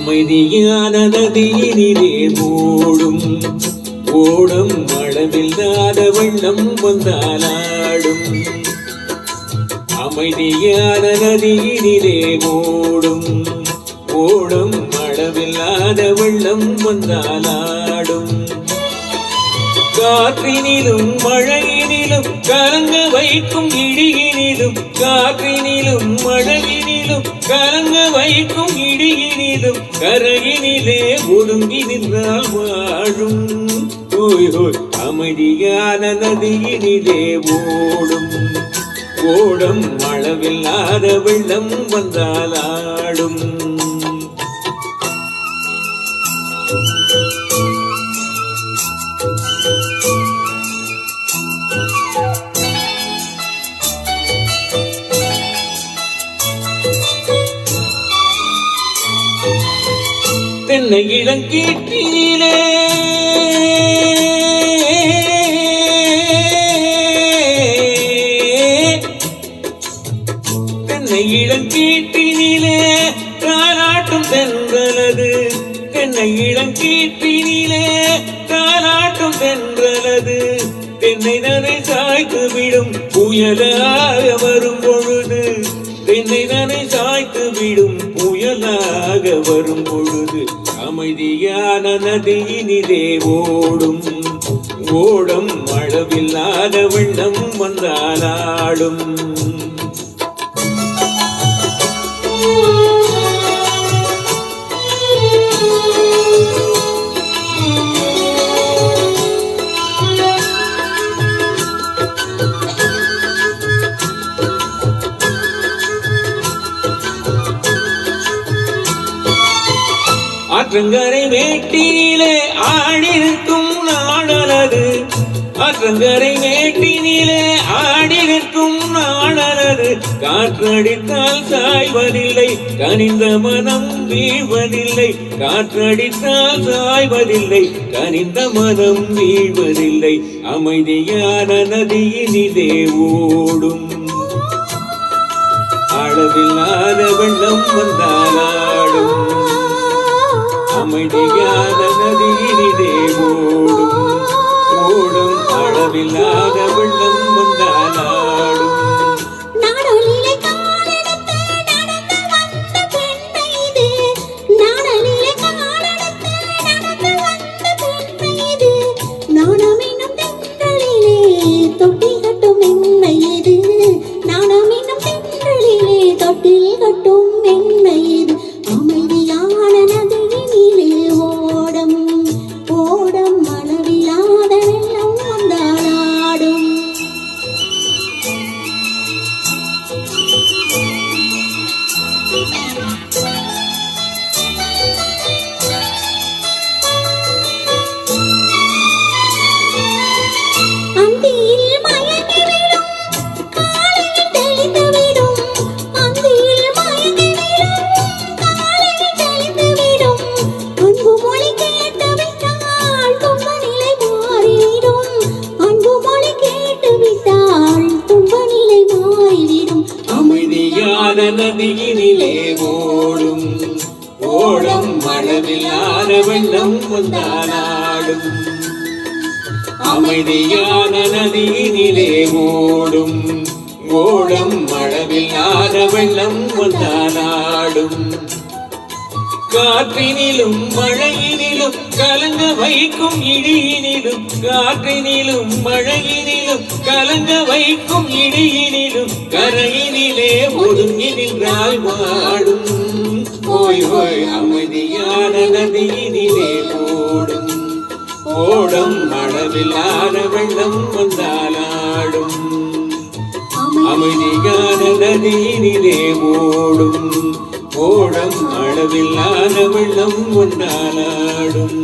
அமைதியான நதியினிலே ஓடும் ஓடும் அளவில்லாத வெள்ளம் வந்தாலாடும். அமைதியான நதியினிலே ஓடும் ஓடும் அளவில்லாத வெள்ளம் வந்தாலாடும். காற்றினிலும் மழையினிலும் கலங்க வைக்கும் இடியினிலும் காற்றினிலும் மழையினிலும் கலங்க வைக்கும் இடியினிலும் கரையினிலே ஒடுங்கி நின்றால் வாழும். ஓய் ஓய் அமைதியான நதியினிலே ஓடும் ஓடும் அளவில்லாத வெள்ளம் வந்தாலாடும். தென்னை இளங்கீற்றினிலே தென்னை இளங்கீற்றினிலே தாலாட்டும் தென்றலது. தென்னை இளங்கீற்றினிலே தாலாட்டும் தென்றலது. தென்னை நனை சாய்த்து விடும் புயலாக வரும் பொழுது. தென்னை நனை சாய்த்து விடும் புயலாக வரும் பொழுது. அமைதியான நதியினிலே ஓடும் ஓடும் அளவில்லாத வெள்ளம் வந்தாலாடும். ஆற்றங்கரை மேட்டினிலே ஆடிருக்கும் நாடலது. ஆற்றங்கரை மேட்டினிலே ஆடிருக்கும் நாடலது. காற்றடித்தால் சாய்வதில்லை கனிந்த மனம் வீழ்வதில்லை. காற்றடித்தால் சாய்வதில்லை கனிந்த மனம் வீழ்வதில்லை. அமைதியான நதியினிலே ஓடும் அளவில்லாத வெள்ளம் வந்தாலாடும். அமைதியான நதியினிலே ஓடும் ஓடும் அளவில்லாத வெள்ளம் வந்தாலாடும். நாடலிலே காலெடுத்து நடந்து வந்த பெண்ணை இது. நாடலிலே காலெடுத்து நடந்து வந்த பெண்ணை இது. நாணமென்னும் தென்றலிலே தொட்டில் கட்டும் மென்மை இது. நாணமென்னும் தென்றலிலே தொட்டில் கட்டும் மென்மை இது. அமைதியான நதியினிலே ஓடும் ஓடும் அளவில்லாத வெள்ளம் வந்தாலாடும். அந்தியில் மயங்கிவிடும் காலையில் தெளிந்துவிடும். அந்தியில் மயங்கிவிடும் காலையில் தெளிந்துவிடும். அன்பு மொழி கேட்டுவிட்டால் துன்ப நிலை மாறிவிடும். அன்பு மொழி கேட்டுவிட்டால் துன்ப நிலை மாறிவிடும். அமைதியான நதியினிலே ஓடும் ஓடும் அளவில்லாத வெள்ளம் வந்தாலாடும். அமைதியான நதியினிலே ஓடும் ஓடும் அளவில்லாத வெள்ளம் வந்தாலாடும். காற்றினிலும் மழையினிலும் கலங்க வைக்கும் இடியினிலும் காற்றினிலும் மழையினிலும் கலங்க வைக்கும் இடியினிலும் கரையினிலே ஒதுங்கி நின்றால் வாடும். ஓய் ஓய் அமைதியான நதியினிலே ஓடும் ஓடும் அளவில்லாத வெள்ளம் வந்தாலாடும். அமைதியான நதியினிலே ஓடும் ஓடும் அளவில்லாத வெள்ளம் வந்தாலாடும்.